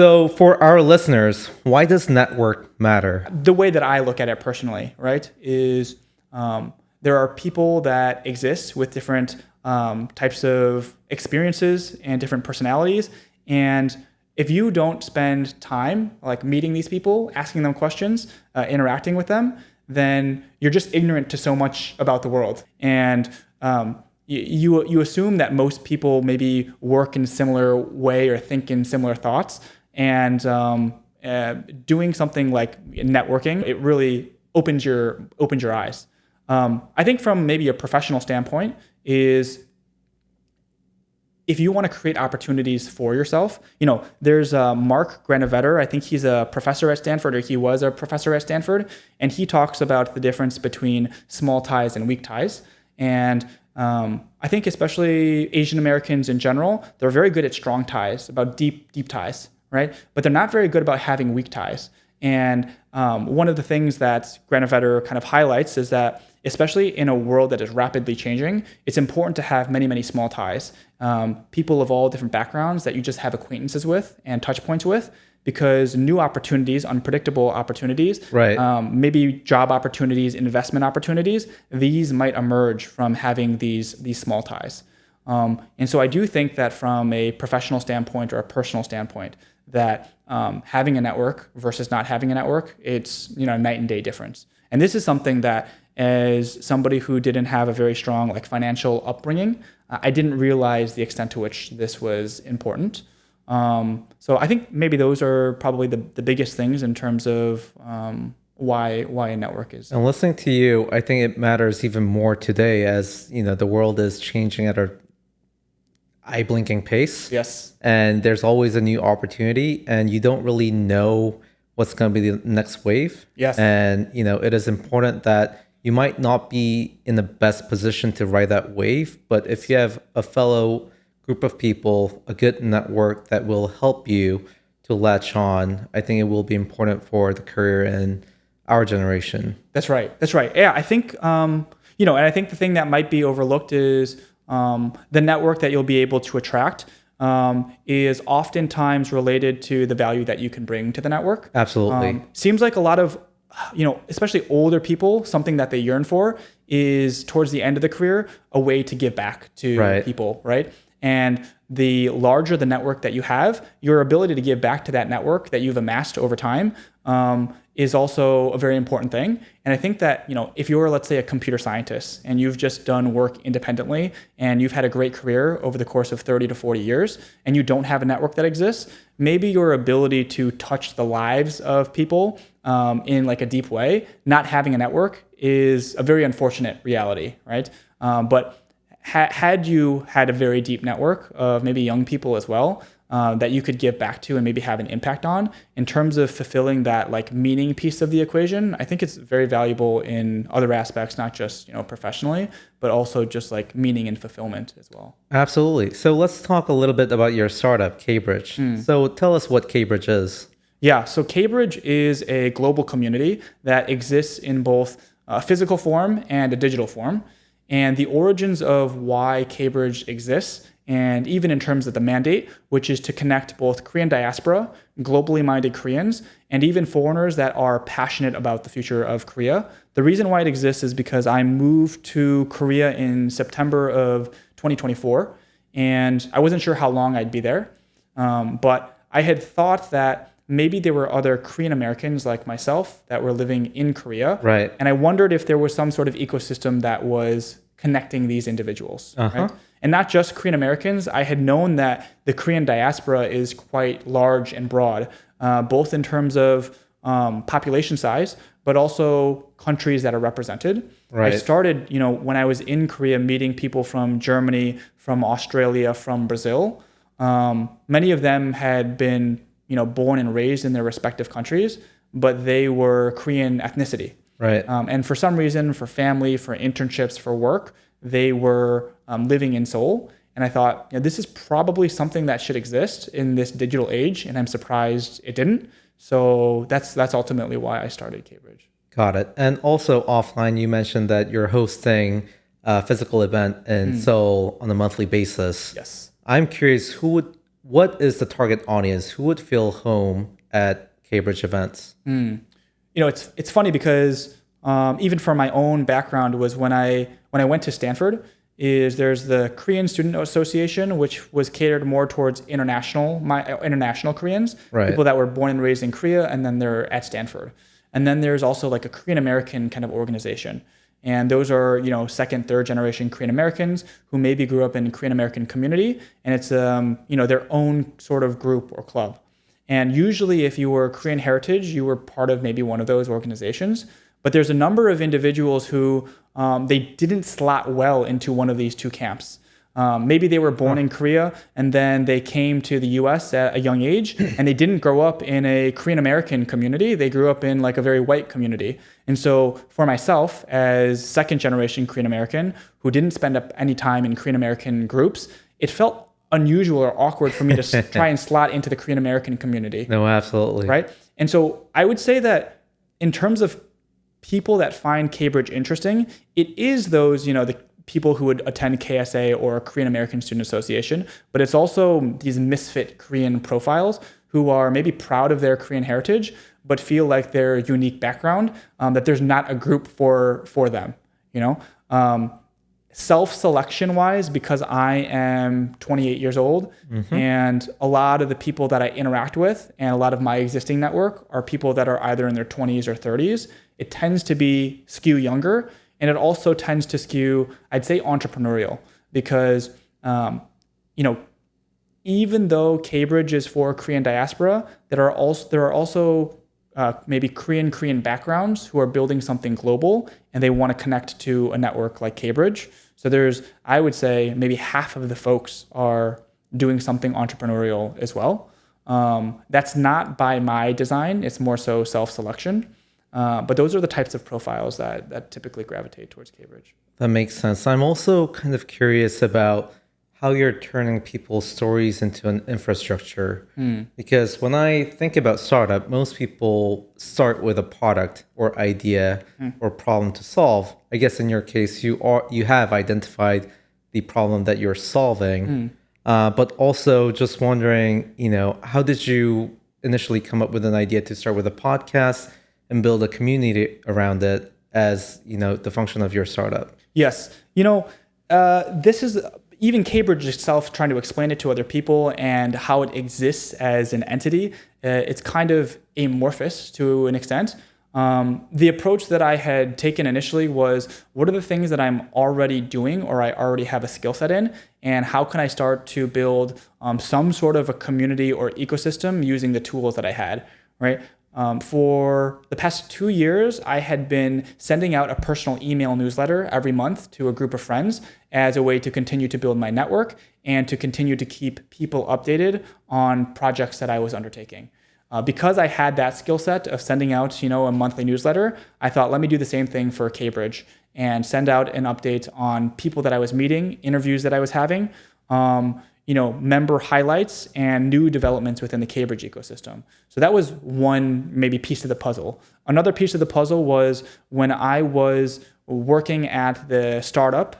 So for our listeners, why does network matter? The way that I look at it personally, right, is there are people that exist with different types of experiences and different personalities. And if you don't spend time like meeting these people, asking them questions, interacting with them, then you're just ignorant to so much about the world. And you assume that most people maybe work in a similar way or think in similar thoughts. And doing something like networking, it really opens your eyes. I think from maybe a professional standpoint is if you want to create opportunities for yourself, there's Mark Granovetter. I think he's a professor at Stanford, or he was a professor at Stanford, and he talks about the difference between small ties and weak ties. And I think especially Asian Americans in general, they're very good at strong ties, about deep ties, right? But they're not very good about having weak ties. And one of the things that Granovetter kind of highlights is that especially in a world that is rapidly changing, it's important to have many small ties. People of all different backgrounds that you just have acquaintances with and touch points with, because new opportunities, unpredictable opportunities, right. Maybe job opportunities, investment opportunities, these might emerge from having these small ties. And so I do think that from a professional standpoint or a personal standpoint, that having a network versus not having a network, it's a night and day difference. And this is something that, as somebody who didn't have a very strong financial upbringing, I didn't realize the extent to which this was important. So I think maybe those are probably the biggest things in terms of why a network is. And listening to you, I think it matters even more today as the world is changing at a eye-blinking pace. Yes. And there's always a new opportunity, and you don't really know what's going to be the next wave. Yes. And it is important that you might not be in the best position to ride that wave, but if you have a fellow group of people, a good network that will help you to latch on, I think it will be important for the career in our generation. That's right. Yeah, I think, and I think the thing that might be overlooked is the network that you'll be able to attract is oftentimes related to the value that you can bring to the network. Absolutely. Seems like a lot of, especially older people, something that they yearn for is towards the end of the career, a way to give back to people, right? And the larger the network that you have, your ability to give back to that network that you've amassed over time is also a very important thing. And I think that, if you're, let's say, a computer scientist and you've just done work independently and you've had a great career over the course of 30 to 40 years and you don't have a network that exists, maybe your ability to touch the lives of people in a deep way, not having a network is a very unfortunate reality, right? But had you had a very deep network of maybe young people as well that you could give back to and maybe have an impact on in terms of fulfilling that meaning piece of the equation, I think it's very valuable in other aspects, not just professionally, but also just meaning and fulfillment as well. Absolutely. So let's talk a little bit about your startup, K-Bridge. So tell us what K-Bridge is. Yeah, so K-Bridge is a global community that exists in both a physical form and a digital form. And the origins of why K-Bridge exists, and even in terms of the mandate, which is to connect both Korean diaspora, globally minded Koreans, and even foreigners that are passionate about the future of Korea. The reason why it exists is because I moved to Korea in September of 2024, and I wasn't sure how long I'd be there. But I had thought that maybe there were other Korean Americans like myself that were living in Korea. Right. And I wondered if there was some sort of ecosystem that was connecting these individuals. Right? And not just Korean Americans. I had known that the Korean diaspora is quite large and broad, both in terms of population size, but also countries that are represented. Right. I started, when I was in Korea, meeting people from Germany, from Australia, from Brazil. Many of them had been born and raised in their respective countries, but they were Korean ethnicity. Right. And for some reason, for family, for internships, for work, they were living in Seoul. And I thought, this is probably something that should exist in this digital age, and I'm surprised it didn't. So that's ultimately why I started K-Bridge. Got it. And also offline, you mentioned that you're hosting a physical event in Seoul on a monthly basis. Yes. I'm curious, who would what is the target audience? Who would feel home at K-Bridge events? It's funny because even from my own background was when I went to Stanford, there's the Korean Student Association, which was catered more towards international Koreans, Right. people that were born and raised in Korea, and then they're at Stanford. And then there's also like a Korean American kind of organization. And those are, second, third generation Korean Americans who maybe grew up in Korean American community, and it's their own sort of group or club. And usually if you were Korean heritage, you were part of maybe one of those organizations. But there's a number of individuals who they didn't slot well into one of these two camps. Maybe they were born in Korea and then they came to the US at a young age and they didn't grow up in a Korean American community. They grew up in like a very white community. And so for myself as second generation Korean American who didn't spend up any time in Korean American groups, it felt unusual or awkward for me to try and slot into the Korean American community. No, absolutely. Right? And so I would say that in terms of people that find K-Bridge interesting, it is those, the people who would attend KSA or Korean American Student Association, but it's also these misfit Korean profiles who are maybe proud of their Korean heritage, but feel like their unique background, that there's not a group for them, Self-selection wise, because I am 28 years old and a lot of the people that I interact with and a lot of my existing network are people that are either in their 20s or 30s, it tends to be skew younger. And it also tends to skew, I'd say, entrepreneurial because, even though K-Bridge is for Korean diaspora, there are also maybe Korean backgrounds who are building something global and they want to connect to a network like K-Bridge. So I would say maybe half of the folks are doing something entrepreneurial as well. That's not by my design. It's more so self-selection. But those are the types of profiles that typically gravitate towards K-Bridge. That makes sense. I'm also kind of curious about how you're turning people's stories into an infrastructure. Because when I think about startup, most people start with a product or idea or problem to solve. I guess in your case, you have identified the problem that you're solving. But also just wondering, how did you initially come up with an idea to start with a podcast and build a community around it as, the function of your startup? Yes. This is even K-Bridge itself trying to explain it to other people and how it exists as an entity. It's kind of amorphous to an extent. The approach that I had taken initially was, what are the things that I'm already doing or I already have a skill set in? And how can I start to build some sort of a community or ecosystem using the tools that I had, right? For the past 2 years, I had been sending out a personal email newsletter every month to a group of friends as a way to continue to build my network and to continue to keep people updated on projects that I was undertaking. Because I had that skill set of sending out, a monthly newsletter, I thought, let me do the same thing for K-Bridge and send out an update on people that I was meeting, interviews that I was having, member highlights and new developments within the K-Bridge ecosystem. So that was one maybe piece of the puzzle. Another piece of the puzzle was when I was working at the startup,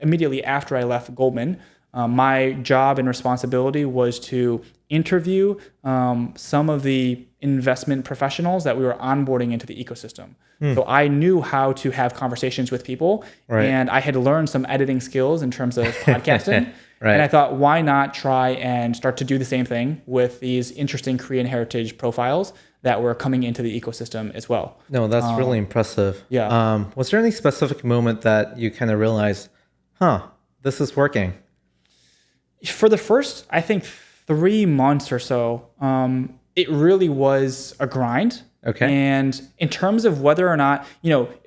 immediately after I left Goldman, my job and responsibility was to interview some of the investment professionals that we were onboarding into the ecosystem. So I knew how to have conversations with people, and I had learned some editing skills in terms of podcasting. And I thought, why not try and start to do the same thing with these interesting Korean heritage profiles that were coming into the ecosystem as well. No, that's really impressive. Yeah. Was there any specific moment that you kind of realized, this is working? For the first, I think 3 months or so, it really was a grind. Okay. And in terms of whether or not,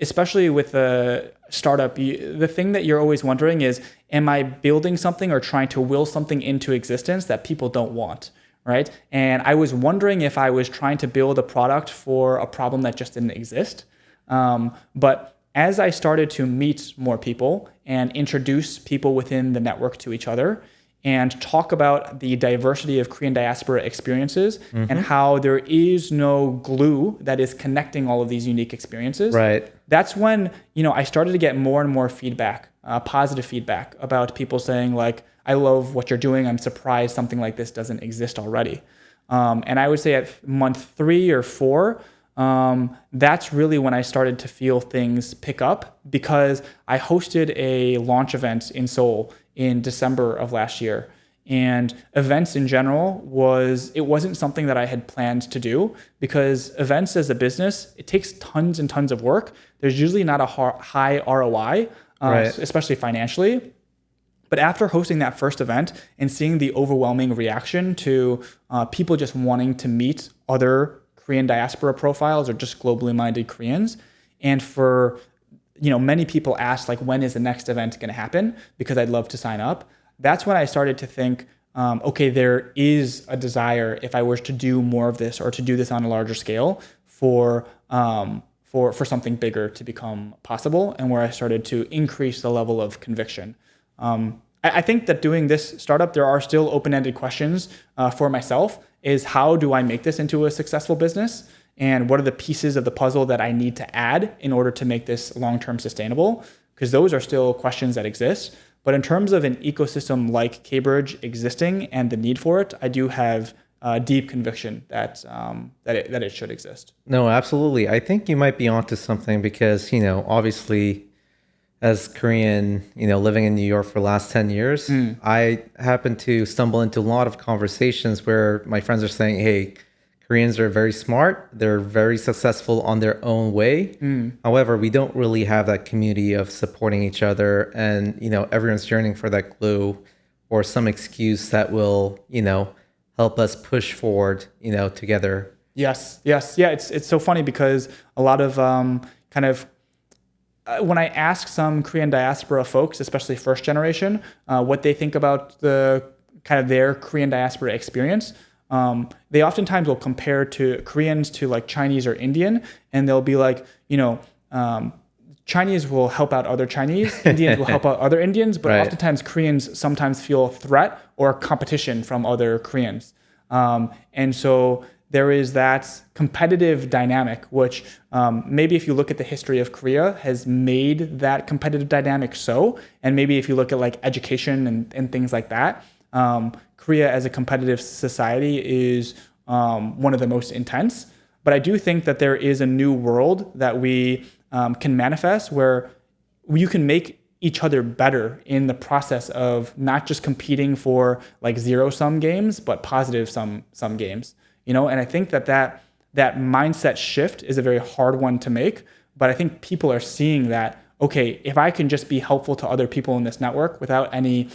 especially with a startup, the thing that you're always wondering is, am I building something or trying to will something into existence that people don't want, right? And I was wondering if I was trying to build a product for a problem that just didn't exist. But as I started to meet more people and introduce people within the network to each other, and talk about the diversity of Korean diaspora experiences and how there is no glue that is connecting all of these unique experiences. Right. That's when, I started to get more and more feedback, positive feedback about people saying like, I love what you're doing. I'm surprised something like this doesn't exist already. And I would say at month 3 or 4, that's really when I started to feel things pick up, because I hosted a launch event in Seoul in December of last year. And events in general wasn't something that I had planned to do, because events as a business, it takes tons and tons of work. There's usually not a high ROI, Right. especially financially. But after hosting that first event and seeing the overwhelming reaction to people just wanting to meet other Korean diaspora profiles or just globally minded Koreans, and for many people asked, like, when is the next event going to happen? Because I'd love to sign up. That's when I started to think, okay, there is a desire, if I were to do more of this or to do this on a larger scale, for something bigger to become possible, and where I started to increase the level of conviction. I think that doing this startup, there are still open-ended questions for myself, is how do I make this into a successful business? And what are the pieces of the puzzle that I need to add in order to make this long-term sustainable? Because those are still questions that exist. But in terms of an ecosystem like K-Bridge existing and the need for it, I do have deep conviction that it should exist. No, absolutely. I think you might be onto something because, obviously, as Korean, living in New York for the last 10 years, I happen to stumble into a lot of conversations where my friends are saying, hey, Koreans are very smart. They're very successful on their own way. However, we don't really have that community of supporting each other, and, everyone's yearning for that glue or some excuse that will, help us push forward, together. Yes. Yeah, it's so funny because a lot of when I ask some Korean diaspora folks, especially first generation, what they think about their Korean diaspora experience, they oftentimes will compare to Koreans to like Chinese or Indian, and they'll be like, Chinese will help out other Chinese, Indians will help out other Indians, but Right. oftentimes Koreans sometimes feel a threat or competition from other Koreans. And so there is that competitive dynamic, which maybe if you look at the history of Korea has made that competitive dynamic so, and maybe if you look at like education and things like that, Korea as a competitive society is one of the most intense. But I do think that there is a new world that we can manifest where you can make each other better in the process of not just competing for like zero-sum games, but positive-sum games. And I think that mindset shift is a very hard one to make. But I think people are seeing that, okay, if I can just be helpful to other people in this network without any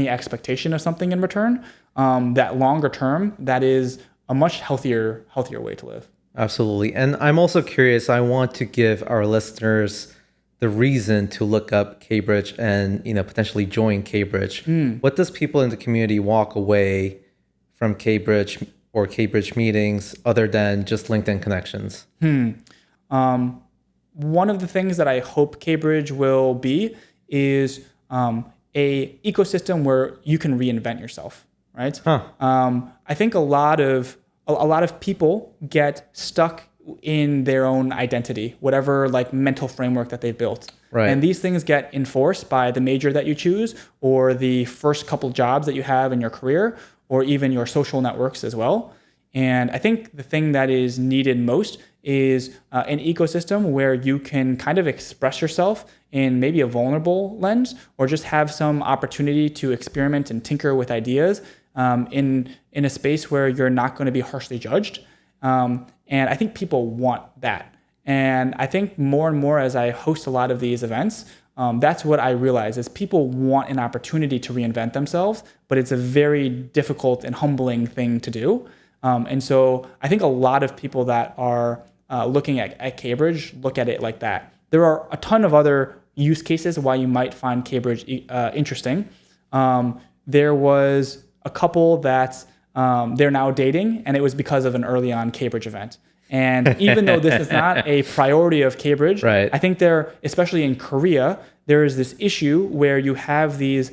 expectation of something in return, that longer term, that is a much healthier way to live. Absolutely. And I'm also curious, I want to give our listeners the reason to look up K-Bridge and, potentially join K-Bridge. What does people in the community walk away from K-Bridge or K-Bridge meetings other than just LinkedIn connections? One of the things that I hope K-Bridge will be is a ecosystem where you can reinvent yourself, right? I think a lot of people get stuck in their own identity, whatever like mental framework that they've built. Right. And these things get enforced by the major that you choose, or the first couple jobs that you have in your career, or even your social networks as well. And I think the thing that is needed most is an ecosystem where you can kind of express yourself in maybe a vulnerable lens, or just have some opportunity to experiment and tinker with ideas in a space where you're not going to be harshly judged. And I think people want that. And I think more and more as I host a lot of these events, that's what I realize is people want an opportunity to reinvent themselves, but it's a very difficult and humbling thing to do. And so I think a lot of people that are looking at K-Bridge look at it like that. There are a ton of other use cases why you might find K-Bridge interesting. There was a couple that they're now dating, and it was because of an early on K-Bridge event. And even though this is not a priority of K-Bridge, Right. I think especially in Korea, there is this issue where you have these,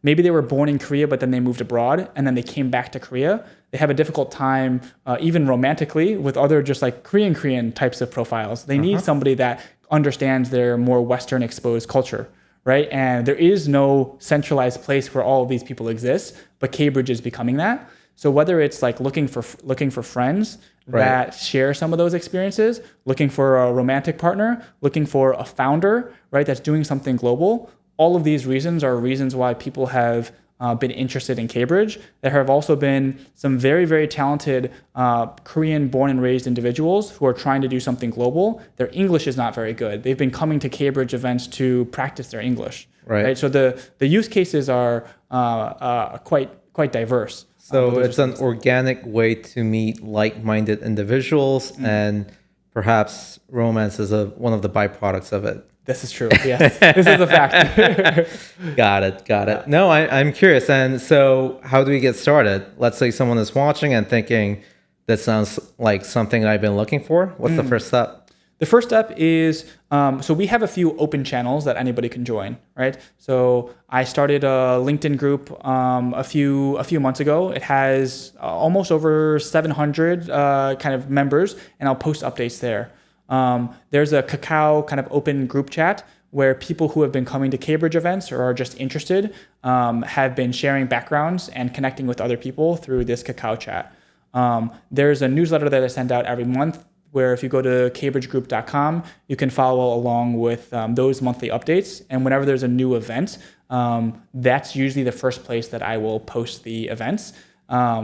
maybe they were born in Korea, but then they moved abroad, and then they came back to Korea. They have a difficult time, even romantically, with other just like Korean types of profiles. They need somebody that understands their more Western exposed culture, right? And there is no centralized place where all of these people exist, but K-Bridge is becoming that. So whether it's like looking for friends that share some of those experiences, looking for a romantic partner, looking for a founder, right, that's doing something global, all of these reasons are reasons why people have been interested in K-Bridge. There have also been some very, very talented Korean born and raised individuals who are trying to do something global. Their English is not very good. They've been coming to K-Bridge events to practice their English. Right. So the use cases are quite diverse. So it's an organic way to meet like-minded individuals, and perhaps romance is one of the byproducts of it. This is true. Yes, this is a fact. Got it. No, I'm curious. And so how do we get started? Let's say someone is watching and thinking, that sounds like something I've been looking for. What's the first step? The first step is, so we have a few open channels that anybody can join, right? So I started a LinkedIn group a few months ago. It has almost over 700 kind of members, and I'll post updates there. There's a Kakao kind of open group chat where people who have been coming to K-Bridge events or are just interested have been sharing backgrounds and connecting with other people through this Kakao chat. There's a newsletter that I send out every month where if you go to kbridgegroup.com, you can follow along with those monthly updates. And whenever there's a new event, that's usually the first place that I will post the events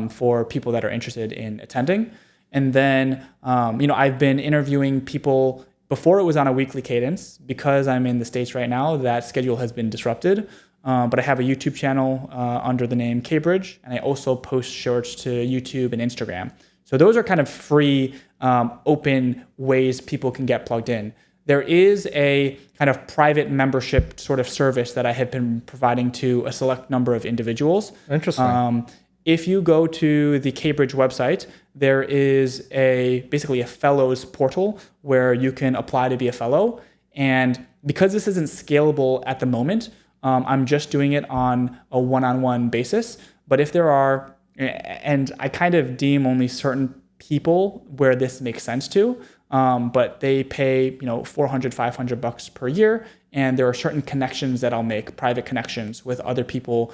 for people that are interested in attending. And then, I've been interviewing people before it was on a weekly cadence. Because I'm in the States right now, that schedule has been disrupted. But I have a YouTube channel under the name K-Bridge, and I also post shorts to YouTube and Instagram. So those are kind of free, open ways people can get plugged in. There is a kind of private membership sort of service that I have been providing to a select number of individuals. Interesting. If you go to the K-Bridge website, there is basically a fellows portal where you can apply to be a fellow. And because this isn't scalable at the moment, I'm just doing it on a one-on-one basis. But if there are, and I kind of deem only certain people where this makes sense to, but they pay, $400, $500 per year. And there are certain connections that I'll make, private connections with other people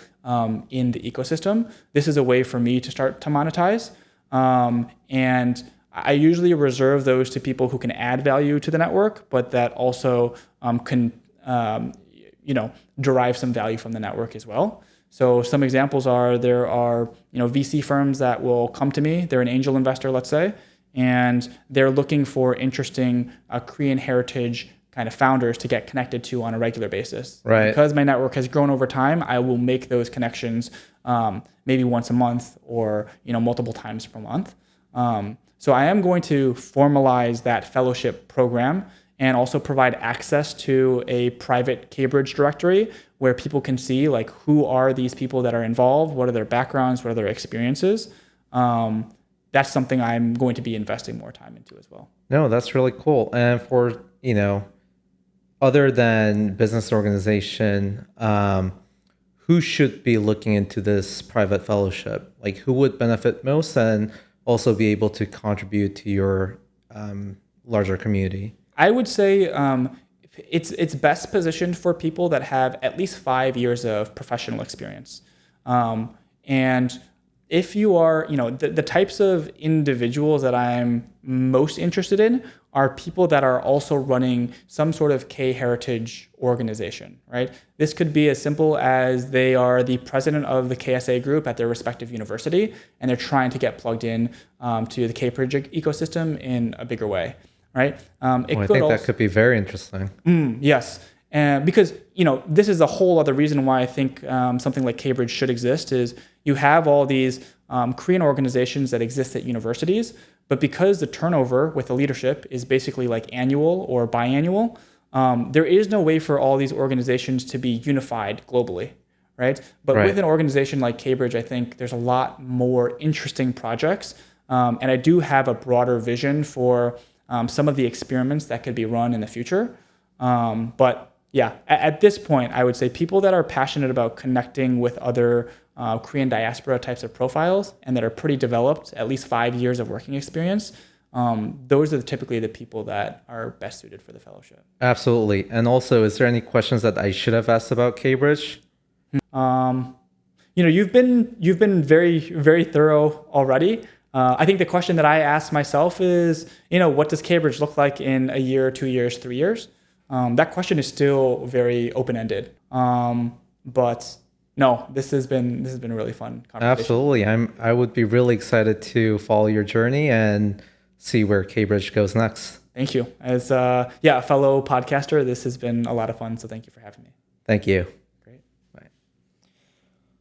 in the ecosystem. This is a way for me to start to monetize. And I usually reserve those to people who can add value to the network, but that also can, derive some value from the network as well. So some examples are there are VC firms that will come to me. They're an angel investor, let's say, and they're looking for interesting Korean heritage kind of founders to get connected to on a regular basis. Right. Because my network has grown over time, I will make those connections maybe once a month or multiple times per month. So I am going to formalize that fellowship program and also provide access to a private K-Bridge directory where people can see like who are these people that are involved, what are their backgrounds, what are their experiences. That's something I'm going to be investing more time into as well. No, that's really cool. And for, other than business organization, who should be looking into this private fellowship? Like who would benefit most and also be able to contribute to your larger community? I would say it's best positioned for people that have at least 5 years of professional experience. And if you are, the types of individuals that I'm most interested in are people that are also running some sort of K-heritage organization, right? This could be as simple as they are the president of the KSA group at their respective university, and they're trying to get plugged in to the K-Bridge ecosystem in a bigger way, right? I think that could be very interesting. Yes. Because, this is a whole other reason why I think something like K-Bridge should exist is you have all these Korean organizations that exist at universities, but because the turnover with the leadership is basically like annual or biannual, there is no way for all these organizations to be unified globally, right? But with an organization like K-Bridge, I think there's a lot more interesting projects. And I do have a broader vision for some of the experiments that could be run in the future. But yeah, at this point, I would say people that are passionate about connecting with other Korean diaspora types of profiles and that are pretty developed, at least 5 years of working experience, those are typically the people that are best suited for the fellowship. Absolutely. And also, is there any questions that I should have asked about K-Bridge? You've been very, very thorough already. I think the question that I ask myself is, what does K-Bridge look like in a year, 2 years, 3 years? That question is still very open-ended. But no, this has been a really fun conversation. Absolutely. I would be really excited to follow your journey and see where K-Bridge goes next. Thank you. As a fellow podcaster, this has been a lot of fun. So thank you for having me. Thank you.